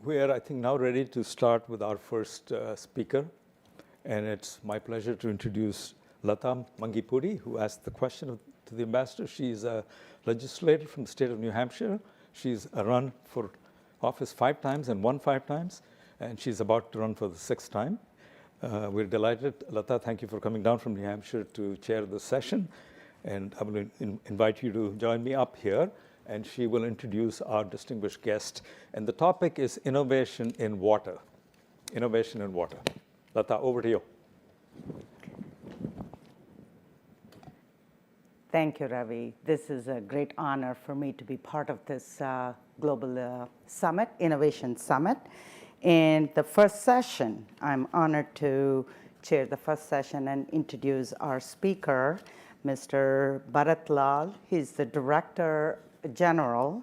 We are, I think, now ready to start with our first speaker. And it's my pleasure to introduce Lata Mangipuri, who asked the question to the ambassador. She's a legislator from the state of New Hampshire. She's run for office 5 times and won 5 times. And she's about to run for the 6th time. We're delighted. Lata, thank you for coming down from New Hampshire to chair this session. And I'm going to invite you to join me up here. And she will introduce our distinguished guest. And the topic is innovation in water. Innovation in water. Lata, over to you. Thank you, Ravi. This is a great honor for me to be part of this global summit, Innovation Summit. And the first session, I'm honored to chair the first session and introduce our speaker, Mr. Bharat Lal. He's the Director General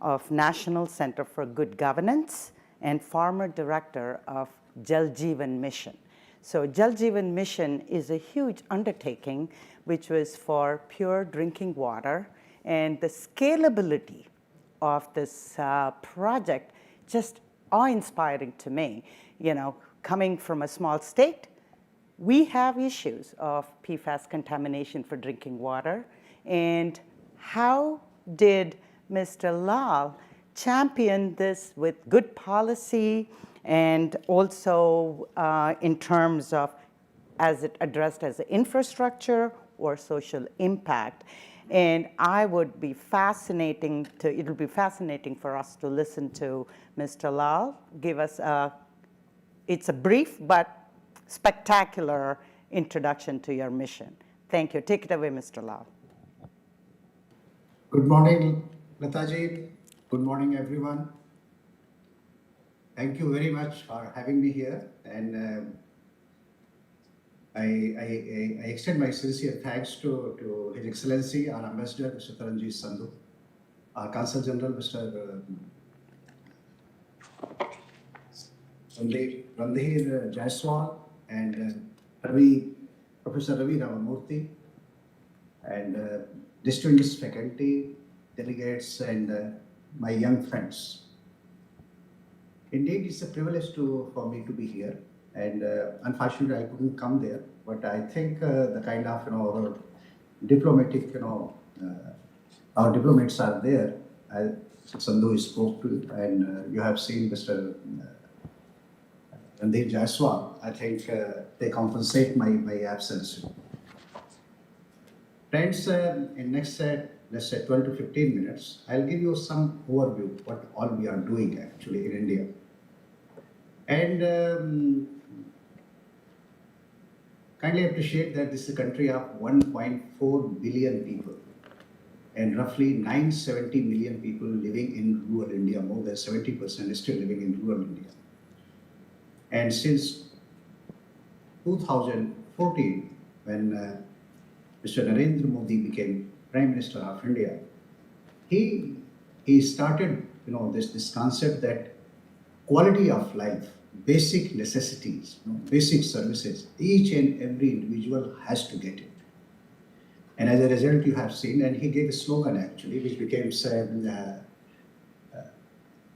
of National Center for Good Governance and former Director of Jal Jeevan Mission. So Jal Jeevan Mission is a huge undertaking which was for pure drinking water, and the scalability of this project just awe-inspiring to me. You know, coming from a small state, we have issues of PFAS contamination for drinking water, and how did Mr. Lal champion this with good policy and also in terms of as it addressed as infrastructure or social impact? And it'll be fascinating for us to listen to Mr. Lal give us it's a brief but spectacular introduction to your mission. Thank you. Take it away, Mr. Lal. Good morning, Lataji. Good morning, everyone. Thank you very much for having me here. And I extend my sincere thanks to His Excellency, our Ambassador, Mr. Taranjit Sandhu, our Consul General, Mr. Randhir Jaiswal, and Professor Ravi Ramamurthy, and distinguished faculty, delegates, and my young friends. Indeed, it's a privilege for me to be here. And unfortunately, I couldn't come there. But I think the kind of, our diplomatic, our diplomats are there. Sandhu spoke to, and you have seen Mr. Randhir Jaiswal. I think they compensate my absence. Friends, in next, let's say 12 to 15 minutes, I'll give you some overview what all we are doing actually in India. And kindly appreciate that this is a country of 1.4 billion people and roughly 970 million people living in rural India. More than 70% is still living in rural India. And since 2014, when Mr. Narendra Modi became Prime Minister of India, he started this concept that quality of life, basic necessities, basic services, each and every individual has to get it. And as a result, you have seen, and he gave a slogan actually, which became a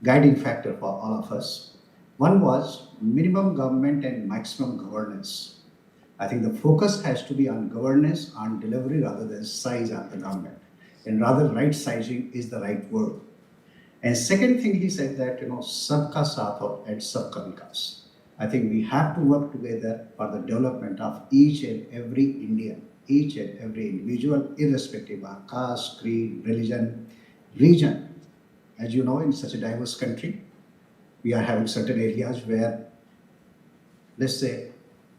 guiding factor for all of us. One was minimum government and maximum governance. I think the focus has to be on governance, on delivery, rather than size of the government. And rather, right sizing is the right word. And second thing he said that, sabka saath and sabka vikas. I think we have to work together for the development of each and every Indian, each and every individual, irrespective of caste, creed, religion, region. As you know, in such a diverse country, we are having certain areas where, let's say,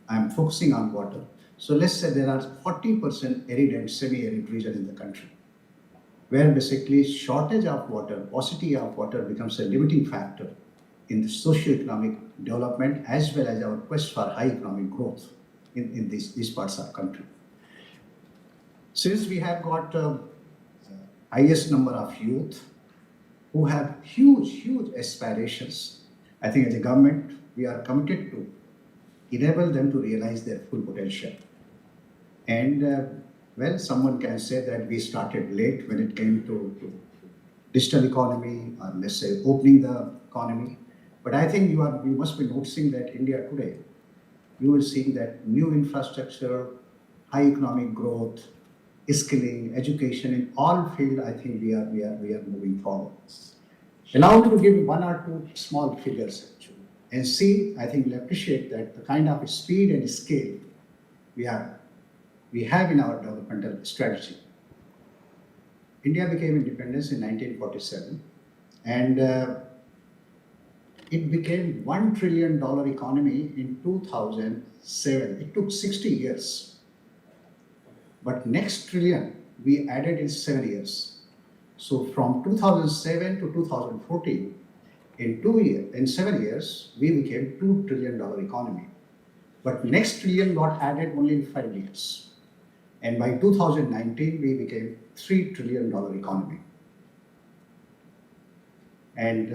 I'm focusing on water. So let's say there are 40% arid and semi-arid region in the country, where basically shortage of water, paucity of water becomes a limiting factor in the socio-economic development as well as our quest for high economic growth in these parts of the country. Since we have got highest number of youth who have huge aspirations, I think as a government, we are committed to enable them to realize their full potential. And well, someone can say that we started late when it came to digital economy, or let's say opening the economy. But I think you must be noticing that India today, you will see that new infrastructure, high economic growth, skilling, education in all fields. I think we are moving forward. Allow me to give one or two small figures actually, and see. I think you'll appreciate that the kind of speed and scale we have in our developmental strategy. India became independence in 1947, and it became $1 trillion economy in 2007. It took 60 years. But next trillion we added in 7 years. So from 2007 to 2014, in 7 years, we became $2 trillion economy. But next trillion got added only in 5 years. And by 2019, we became $3 trillion economy. And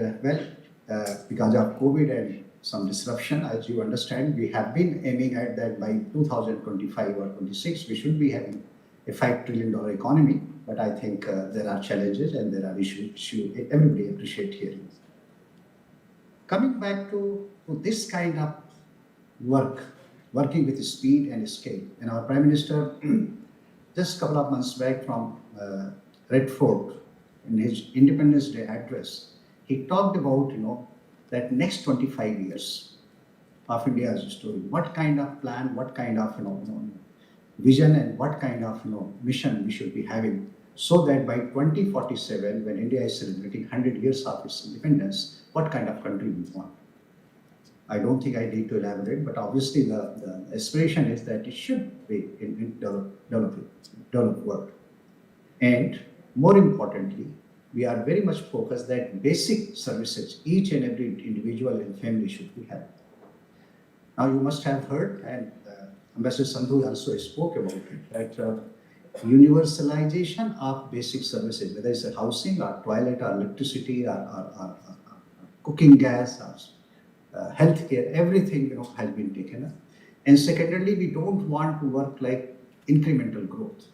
because of COVID and some disruption, as you understand, we have been aiming at that by 2025 or 26, we should be having a $5 trillion economy. But I think there are challenges and there are issues everybody appreciate hearing. Coming back to this kind of working with speed and scale. And our Prime Minister, just a couple of months back from Red Fort, in his Independence Day address, he talked about, that next 25 years of India's story. What kind of plan, what kind of, vision and what kind of, mission we should be having, so that by 2047, when India is celebrating 100 years of its independence, what kind of country we want. I don't think I need to elaborate, but obviously the aspiration is that it should be in developed world. And more importantly, we are very much focused that basic services, each and every individual and family should be having. Now you must have heard, and Ambassador Sandhu also spoke about it, that universalization of basic services, whether it's a housing or toilet or electricity or cooking gas or healthcare, everything has been taken up. And secondarily, we don't want to work like incremental growth.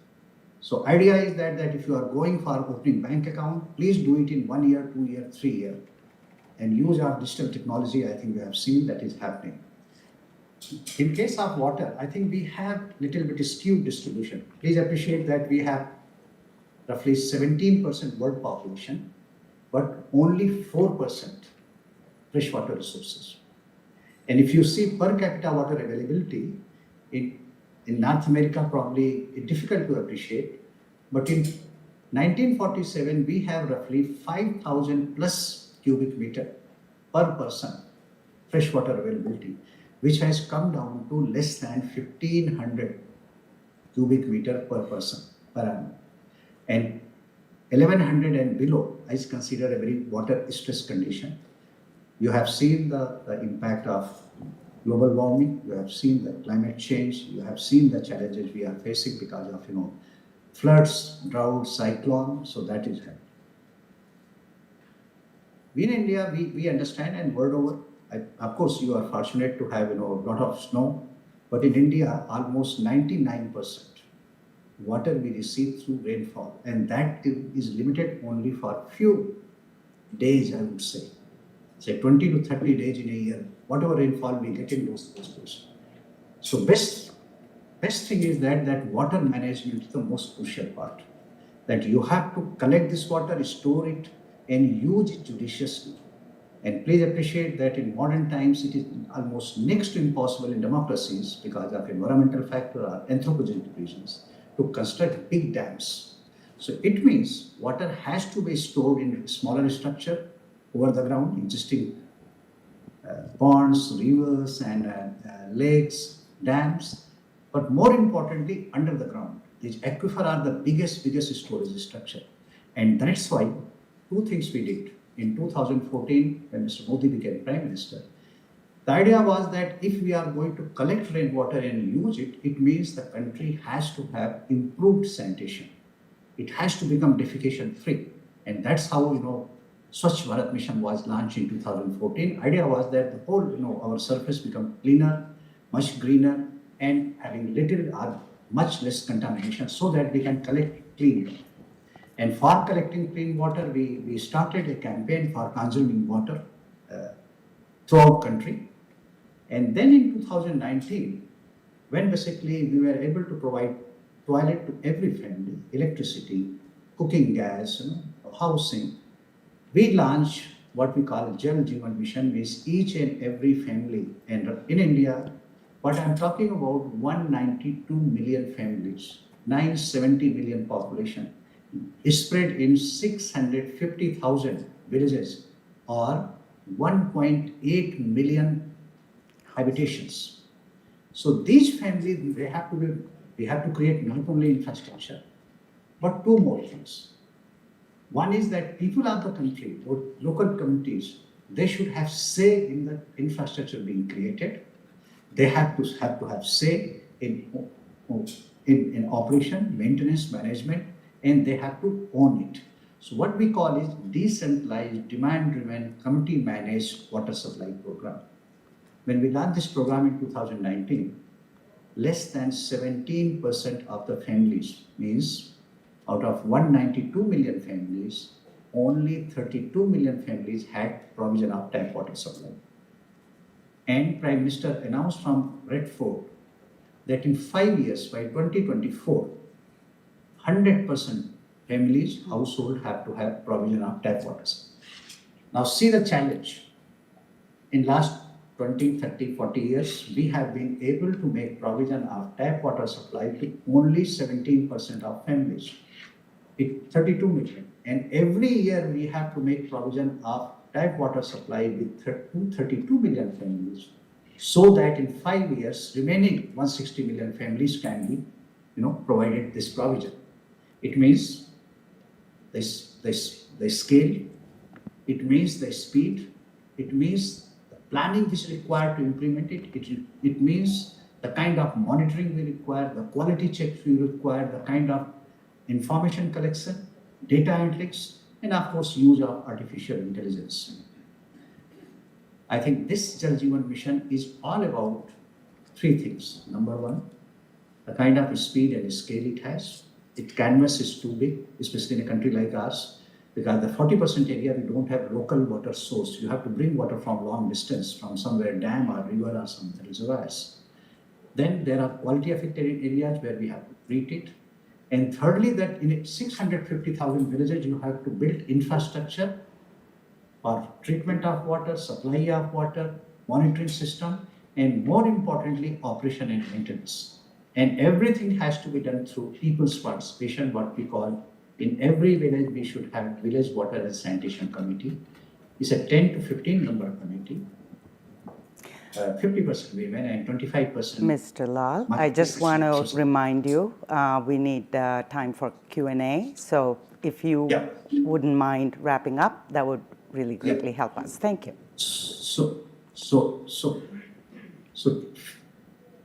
So idea is that if you are going for opening bank account, please do it in 1 year, 2 year, 3 year, and use our digital technology. I think we have seen that is happening. In case of water, I think we have little bit skewed distribution. Please appreciate that we have roughly 17% world population, but only 4% freshwater resources. And if you see per capita water availability, in North America, probably it's difficult to appreciate, but in 1947, we have roughly 5,000 plus cubic meter per person freshwater availability, which has come down to less than 1,500 cubic meter per person per annum. And 1,100 and below is considered a very water stress condition. You have seen the impact of global warming, you have seen the climate change, you have seen the challenges we are facing because of floods, drought, cyclone, so that is happening. We in India, we understand, and world over, of course you are fortunate to have a lot of snow, but in India almost 99% water we receive through rainfall, and that is limited only for few days, I would say 20 to 30 days in a year, whatever rainfall we get in those days. So best thing is that water management is the most crucial part. That you have to collect this water, store it, and use it judiciously. And please appreciate that in modern times, it is almost next to impossible in democracies because of environmental factor or anthropogenic reasons to construct big dams. So it means water has to be stored in smaller structure over the ground, existing ponds, rivers, and lakes, dams, but more importantly, under the ground. These aquifer are the biggest storage structure. And that's why two things we did. In 2014, when Mr. Modi became Prime Minister, the idea was that if we are going to collect rainwater and use it, it means the country has to have improved sanitation. It has to become defecation free. And that's how, Swachh Bharat mission was launched in 2014. Idea was that the whole, our surface become cleaner, much greener, and having little or much less contamination so that we can collect clean water. And for collecting clean water, we started a campaign for conserving water. throughout country. And then in 2019, when basically we were able to provide toilet to every family, electricity, cooking gas, housing, we launched what we call Jal Jeevan Mission, means each and every family. And in India, what I'm talking about, 192 million families, 970 million population, is spread in 650,000 villages or 1.8 million habitations. So these families, we have to create not only infrastructure, but two more things. One is that people of the country or local communities, they should have say in the infrastructure being created. They have to have say in operation, maintenance, management, and they have to own it. So what we call is decentralized, demand-driven, community-managed water supply program. When we launched this program in 2019, less than 17% of the families, means out of 192 million families, only 32 million families had provision of tap water supply. And Prime Minister announced from Red Fort that in 5 years, by 2024, 100% families, household have to have provision of tap water supply. Now see the challenge. In last 20, 30, 40 years, we have been able to make provision of tap water supply to only 17% of families. 32 million. And every year we have to make provision of tap water supply with 32 million families, so that in 5 years, remaining 160 million families can be, provided this provision. It means the scale, it means the speed, it means the planning which is required to implement it, it means the kind of monitoring we require, the quality checks we require, the kind of information collection, data analytics, and of course use of artificial intelligence. I think this Jal Jeevan Mission is all about three things. Number one, the kind of speed and scale it has. Its canvas is too big, especially in a country like ours, because the 40% area we don't have local water source. You have to bring water from long distance, from somewhere dam or river or some reservoirs. Then there are quality affected areas where we have to treat it. And thirdly, that in 650,000 villages, you have to build infrastructure for treatment of water, supply of water, monitoring system, and more importantly, operation and maintenance. And everything has to be done through people's participation, what we call in every village, we should have village water and sanitation committee. It's a 10 to 15 member committee. 50% women and 25%. Mr. Lal, I just want to remind you, we need time for Q&A. So if you wouldn't mind wrapping up, that would really greatly help us. Thank you. So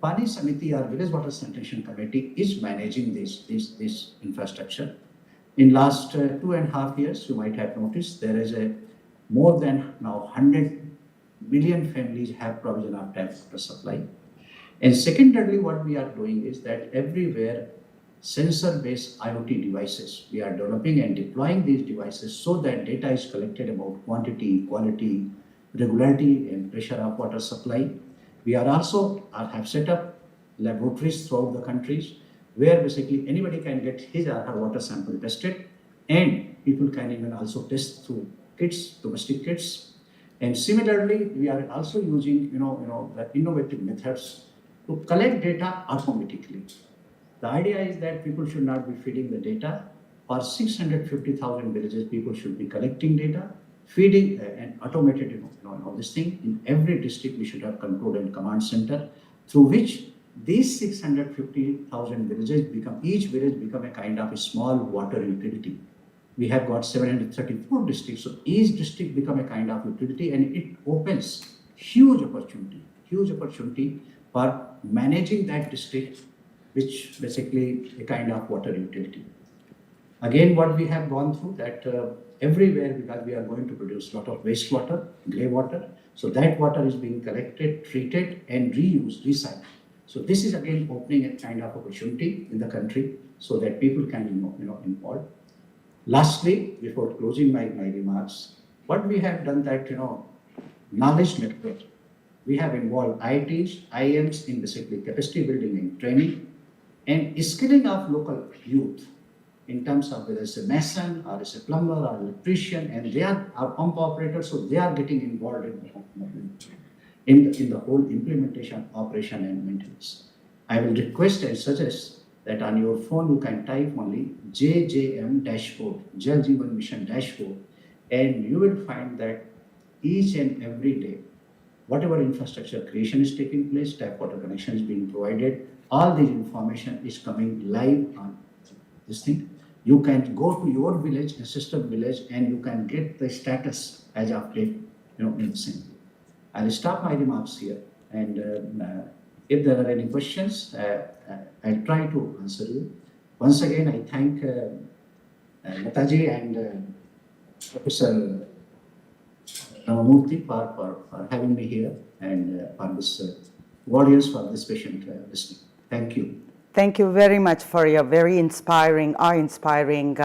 Pani Samiti, our Village Water Sanitation Committee, is managing this infrastructure. In last 2.5 years, you might have noticed there is a more than now 100 million families have provision of tap water supply. And secondarily, what we are doing is that everywhere sensor-based IoT devices, we are developing and deploying these devices so that data is collected about quantity, quality, regularity, and pressure of water supply. We are also have set up laboratories throughout the countries where basically anybody can get his or her water sample tested, and people can even also test through kits, domestic kits. And similarly, we are also using the innovative methods to collect data automatically. The idea is that people should not be feeding the data. For 650,000 villages, people should be collecting data, feeding and automated all this thing. In every district, we should have control and command center through which these 650,000 villages each village become a kind of a small water utility. We have got 734 districts, so each district become a kind of utility, and it opens huge opportunity for managing that district, which basically a kind of water utility. Again, what we have gone through that everywhere, because we are going to produce a lot of wastewater, grey water, so that water is being collected, treated, and reused, recycled. So this is again opening a kind of opportunity in the country so that people can involve. Lastly, before closing my remarks, what we have done that knowledge network. We have involved IITs, IIMs in basically capacity building and training and skilling of local youth in terms of whether it's a mason or it's a plumber or electrician, and they are pump operators, so they are getting involved in the whole implementation, operation, and maintenance. I will request and suggest that on your phone you can type only JJM dashboard, Jal Jeevan Mission dashboard, and you will find that each and every day, whatever infrastructure creation is taking place, tap water connection is being provided, all this information is coming live on this thing. You can go to your village, a sister village, and you can get the status as of date, in the same. I'll stop my remarks here, and if there are any questions, I'll try to answer you. Once again, I thank Lataji and Professor Ramamurthy for having me here and for this audience, for this patient listening. Thank you. Thank you very much for your very inspiring, awe-inspiring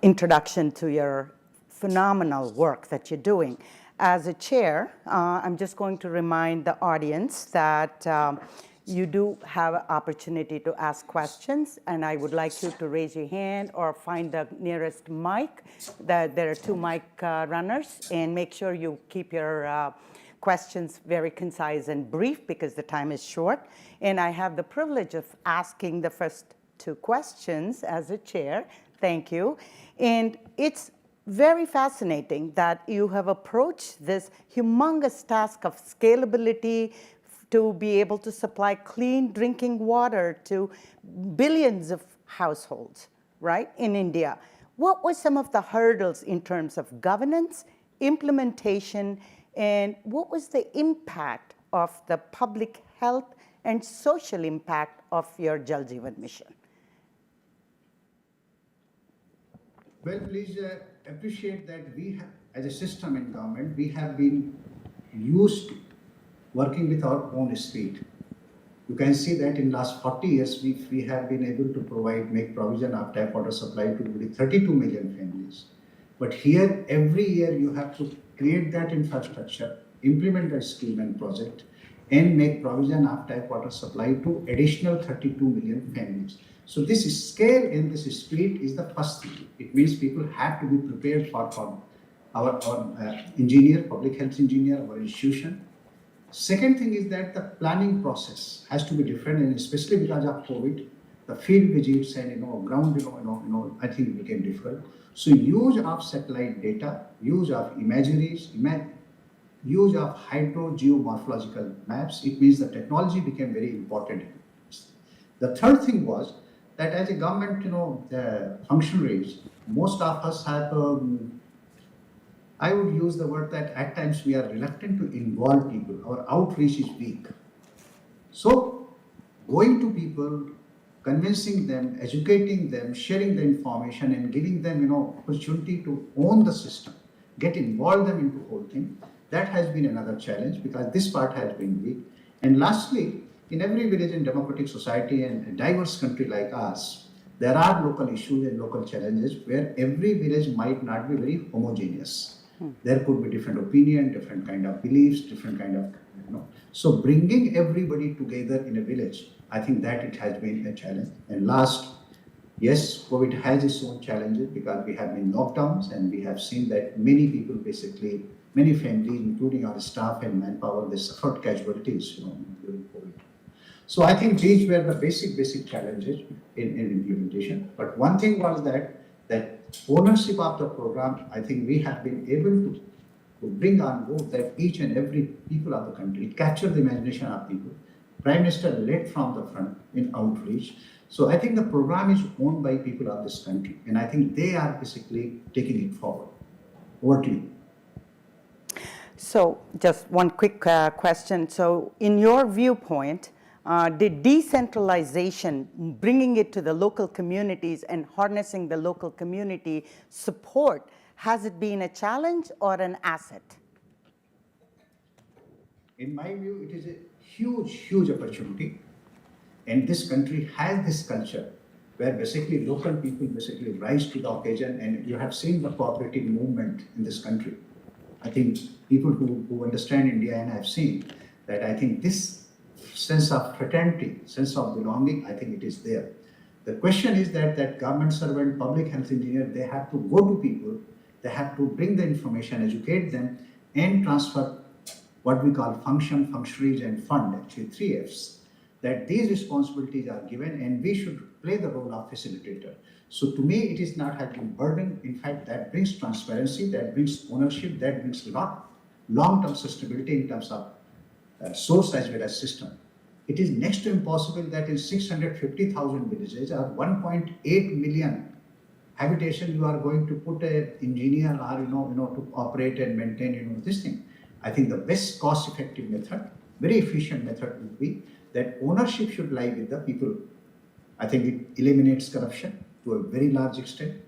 introduction to your phenomenal work that you're doing. As a chair, I'm just going to remind the audience that you do have an opportunity to ask questions, and I would like you to raise your hand or find the nearest mic. There are two mic runners, and make sure you keep your questions very concise and brief because the time is short. And I have the privilege of asking the first two questions as a chair. Thank you. And it's very fascinating that you have approached this humongous task of scalability to be able to supply clean drinking water to billions of households, right, in India. What were some of the hurdles in terms of governance, implementation, and what was the impact of the public health and social impact of your Jal Jeevan mission? Well, please appreciate that we have, as a system in government, we have been used to working with our own speed. You can see that in last 40 years, we have been able to make provision of tap water supply to 32 million families. But here, every year you have to create that infrastructure, implement a scheme and project, and make provision of tap water supply to additional 32 million families. So this scale and this speed is the first thing. It means people have to be prepared for our engineer, public health engineer, our institution. Second thing is that the planning process has to be different, and especially because of COVID, the field visits and ground, I think it became difficult. So use of satellite data, use of imageries, use of hydrogeomorphological maps. It means the technology became very important. The third thing was that as a government, functionaries, most of us have, I would use the word that at times we are reluctant to involve people. Our outreach is weak. So going to people, convincing them, educating them, sharing the information, and giving them opportunity to own the system, get involved them into the whole thing, that has been another challenge because this part has been weak. And lastly, in every village in democratic society and a diverse country like us, there are local issues and local challenges where every village might not be very homogeneous. There could be different opinion, different kind of beliefs, different kind of, So bringing everybody together in a village, I think that it has been a challenge. And last, yes, COVID has its own challenges because we have been lockdowns and we have seen that many people basically, many families, including our staff and manpower, they suffered casualties, during COVID. So I think these were the basic challenges in implementation. But one thing was that ownership of the program, I think we have been able to bring on board that each and every people of the country, it captured the imagination of people. Prime Minister led from the front in outreach. So I think the program is owned by people of this country, and I think they are basically taking it forward. Over to you. So just one quick question. So in your viewpoint, did decentralization, bringing it to the local communities and harnessing the local community support, has it been a challenge or an asset? In my view, it is a huge opportunity. And this country has this culture where basically local people basically rise to the occasion, and you have seen the cooperative movement in this country. I think people who understand India and have seen that I think this sense of fraternity, sense of belonging, I think it is there. The question is that government servant, public health engineer, they have to go to people, they have to bring the information, educate them, and transfer what we call function, functionaries, and fund, actually 3Fs, that these responsibilities are given and we should play the role of facilitator. So to me, it is not having burden. In fact, that brings transparency, that brings ownership, that brings long-term sustainability in terms of source as well as system. It is next to impossible that in 650,000 villages or 1.8 million habitation, you are going to put an engineer or to operate and maintain this thing. I think the best cost-effective method, very efficient method would be that ownership should lie with the people. I think it eliminates corruption to a very large extent.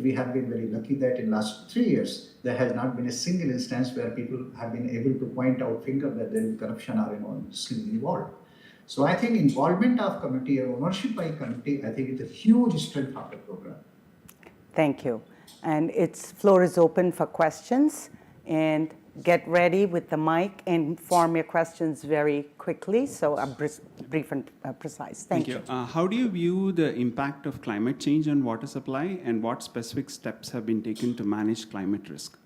We have been very lucky that in last 3 years there has not been a single instance where people have been able to point out finger that there is corruption or involved. So I think involvement of committee or ownership by committee, I think it's a huge strength of the program. Thank you. And its floor is open for questions. And get ready with the mic and form your questions very quickly, so brief and precise. Thank you. How do you view the impact of climate change on water supply, and what specific steps have been taken to manage climate risk?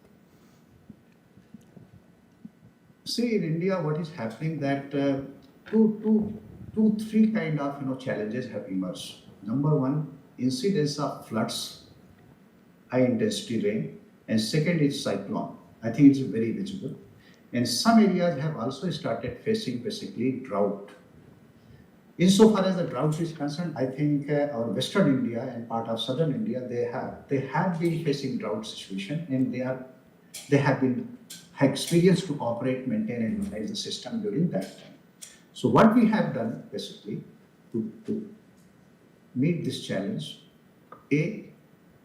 See, in India, what is happening that three kind of challenges have emerged. Number one, incidence of floods, high intensity rain, and second is cyclone. I think it's very visible. And some areas have also started facing basically drought. Insofar as the drought is concerned, I think our Western India and part of Southern India, they have been facing drought situation, and they have experienced to operate, maintain, and manage the system during that time. So what we have done basically to meet this challenge, the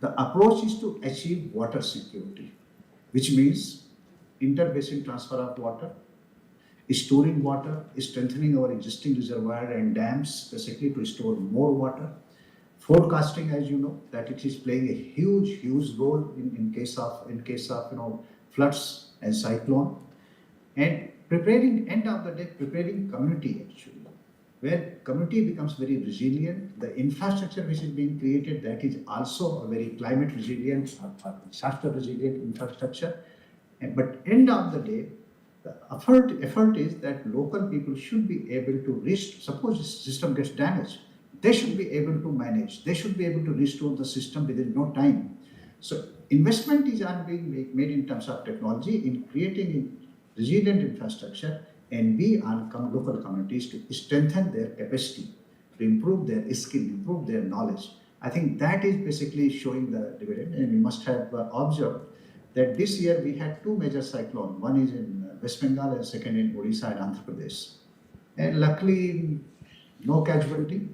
approach is to achieve water security, which means inter-basin transfer of water, storing water, strengthening our existing reservoir and dams, basically to store more water, forecasting, as you know, that it is playing a huge role in case of floods and cyclone, and preparing, end of the day, preparing community actually. Where community becomes very resilient, the infrastructure which is being created, that is also a very climate resilient or disaster resilient infrastructure. But end of the day, the effort is that local people should be able to suppose the system gets damaged, they should be able to manage, they should be able to restore the system within no time. So investment is being made in terms of technology in creating a resilient infrastructure, and we are local communities to strengthen their capacity, to improve their skill, improve their knowledge. I think that is basically showing the dividend, and we must have observed that this year we had two major cyclones. One is in West Bengal and second in Odisha and Andhra Pradesh. And luckily, no casualty.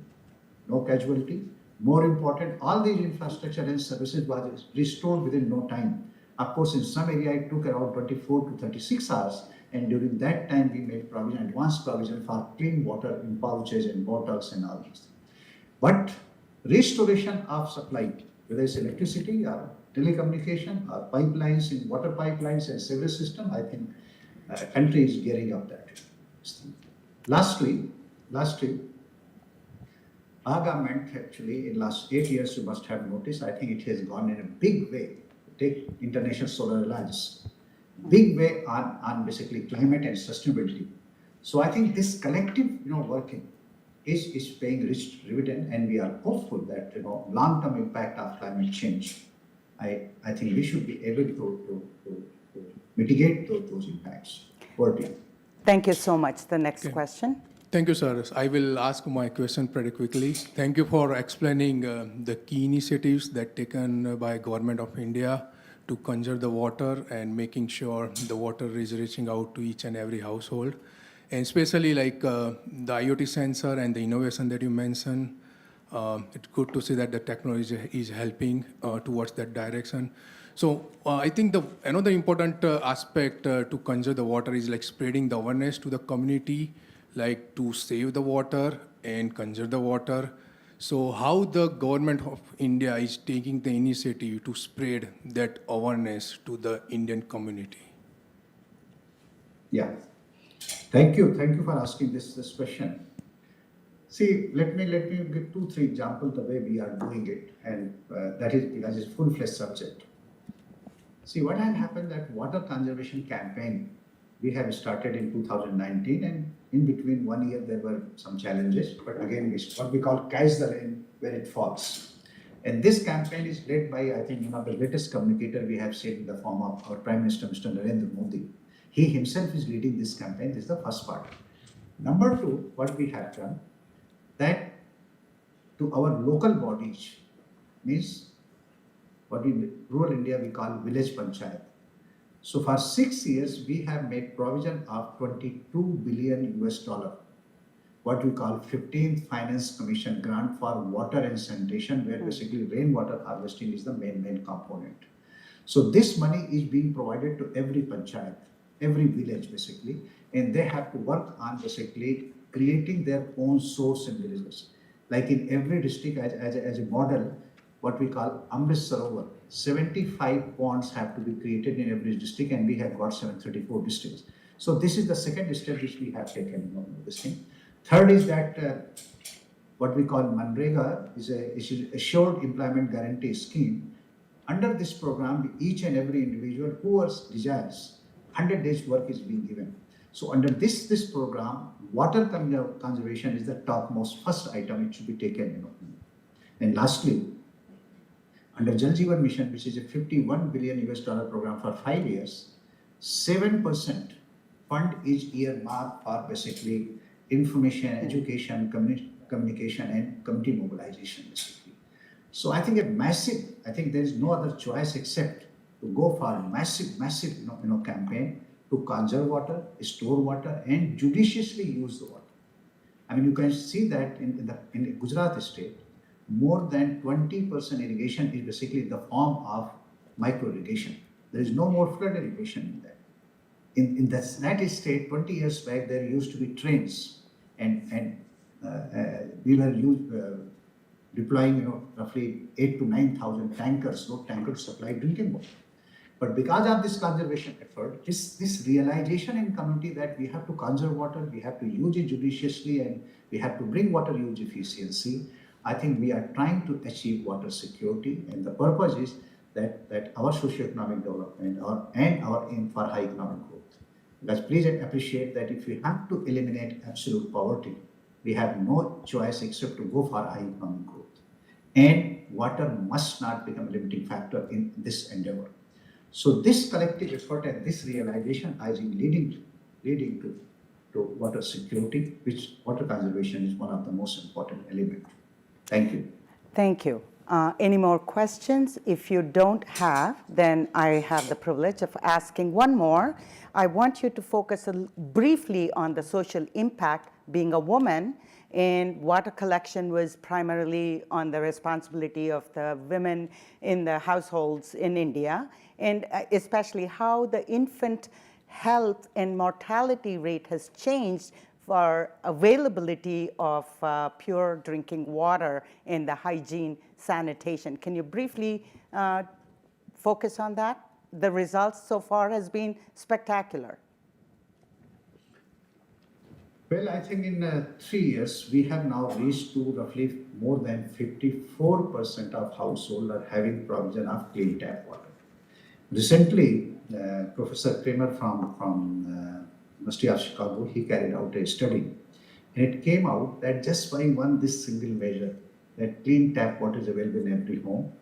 More important, all these infrastructure and services was restored within no time. Of course, in some area it took around 24 to 36 hours. And during that time, we made advanced provision for clean water in pouches and bottles and all these things. But restoration of supply, whether it's electricity or telecommunication or pipelines in water pipelines and sewerage system, I think country is gearing up that. Lastly, our government actually in last 8 years, you must have noticed, I think it has gone in a big way. Take International Solar Alliance. Big way on basically climate and sustainability. So I think this collective working is paying rich dividend, and we are hopeful that long-term impact of climate change, I think we should be able to mitigate those impacts. Thank you so much. The next question. Thank you, sir. I will ask my question pretty quickly. Thank you for explaining the key initiatives that taken by Government of India to conserve the water and making sure the water is reaching out to each and every household. And especially like the IoT sensor and the innovation that you mentioned, it's good to see that the technology is helping towards that direction. So I think another important aspect to conserve the water is like spreading the awareness to the community, like to save the water and conserve the water. So how the Government of India is taking the initiative to spread that awareness to the Indian community? Yeah. Thank you for asking this question. See, let me give 2, 3 examples the way we are doing it, and that is because it's full-fledged subject. See, what had happened that water conservation campaign we have started in 2019, and in between 1 year there were some challenges, but again it's what we call catch the rain where it falls. And this campaign is led by, I think, one of the latest communicator we have seen in the form of our Prime Minister, Mr. Narendra Modi. He himself is leading this campaign. This is the first part. Number two, what we have done, that to our local bodies, means what in rural India we call village panchayat. So for 6 years, we have made provision of 22 billion US dollar, what we call 15th Finance Commission grant for water and sanitation, where basically rainwater harvesting is the main component. So this money is being provided to every panchayat, every village basically, and they have to work on basically creating their own source in villages. Like in every district as a model, what we call Amrit Sarovar, 75 ponds have to be created in every district, and we have got 734 districts. So this is the second step which we have taken on this thing. Third is that what we call Manrega is a assured employment guarantee scheme. Under this program, each and every individual who desires 100 days work is being given. So under this program, water conservation is the topmost first item it should be taken. And lastly, under Jal Jeevan Mission, which is a 51 billion US dollar program for 5 years, 7% fund is earmarked for basically information, education, communication, and community mobilization basically. So I think I think there is no other choice except to go for a massive campaign to conserve water, store water, and judiciously use the water. I mean, you can see that in Gujarat state, more than 20% irrigation is basically in the form of micro irrigation. There is no more flood irrigation in that. In the United States, 20 years back, there used to be trains, and we were deploying roughly 8 to 9,000 tankers, road tankers supply drinking water. But because of this conservation effort, this realization in community that we have to conserve water, we have to use it judiciously, and we have to bring water use efficiency, I think we are trying to achieve water security, and the purpose is that our socio-economic development and our aim for high economic growth. Because please appreciate that if we have to eliminate absolute poverty, we have no choice except to go for high economic growth. And water must not become a limiting factor in this endeavor. So this collective effort and this realization is leading to water security, which water conservation is one of the most important elements. Thank you. Thank you. Any more questions? If you don't have, then I have the privilege of asking one more. I want you to focus briefly on the social impact. Being a woman, and water collection was primarily on the responsibility of the women in the households in India, and especially how the infant health and mortality rate has changed for availability of pure drinking water and the hygiene sanitation. Can you briefly focus on that? The results so far has been spectacular. Well, I think in 3 years, we have now reached to roughly more than 54% of households are having provision of clean tap water. Recently, Professor Kramer from University of Chicago, he carried out a study, and it came out that just by this single measure, that clean tap water is available in every home,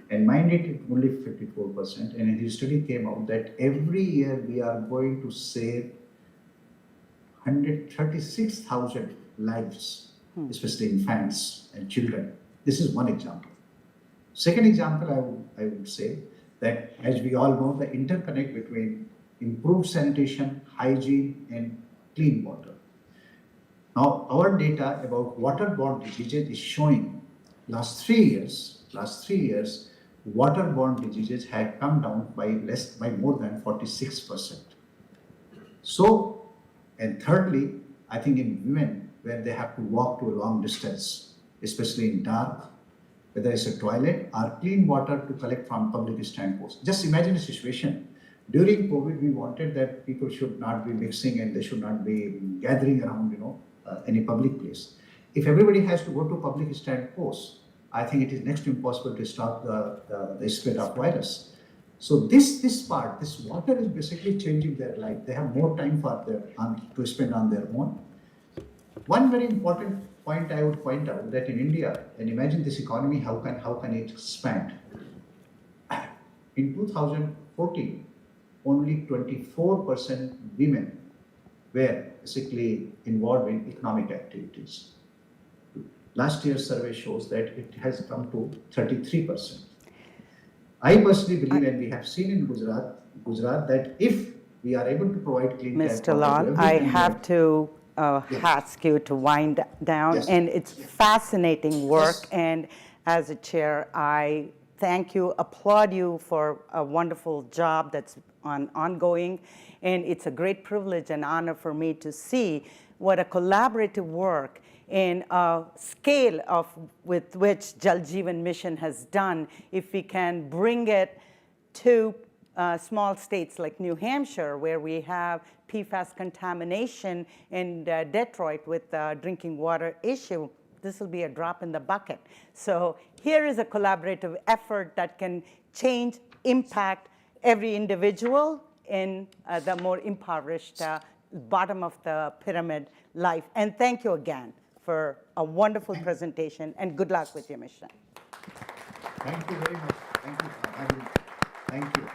and mind it, only 54%, and his study came out that every year we are going to save 136,000 lives, especially infants and children. This is one example. Second example, I would say that, as we all know, the interconnect between improved sanitation, hygiene, and clean water. Now, our data about waterborne diseases is showing last 3 years, waterborne diseases have come down by more than 46%. So, and thirdly, I think in women, where they have to walk to a long distance, especially in dark, whether it's a toilet or clean water to collect from public standposts. Just imagine a situation During COVID, we wanted that people should not be mixing and they should not be gathering around, any public place. If everybody has to go to public stand posts, I think it is next to impossible to stop the spread of virus. So this water is basically changing their life. They have more time to spend on their own. One very important point I would point out that in India, and imagine this economy, how can it expand? In 2014, only 24% women were basically involved in economic activities. Last year's survey shows that it has come to 33%. I personally believe, and we have seen in Gujarat, that if we are able to provide clean tap Mr. water Lal, to I every have Indian- to Yes. ask you to wind down, Yes. and it's fascinating work. Yes. And as a chair, I thank you, applaud you for a wonderful job that's ongoing, and it's a great privilege and honor for me to see what a collaborative work and scale with which Jal Jeevan Mission has done. If we can bring it to small states like New Hampshire, where we have PFAS contamination, and Detroit with the drinking water issue, this will be a drop in the bucket. So here is a collaborative effort that can change, impact every individual in the more impoverished bottom of the pyramid life. And thank you again for a wonderful presentation, and good luck with your mission. Thank you very much. Thank you. Thank you.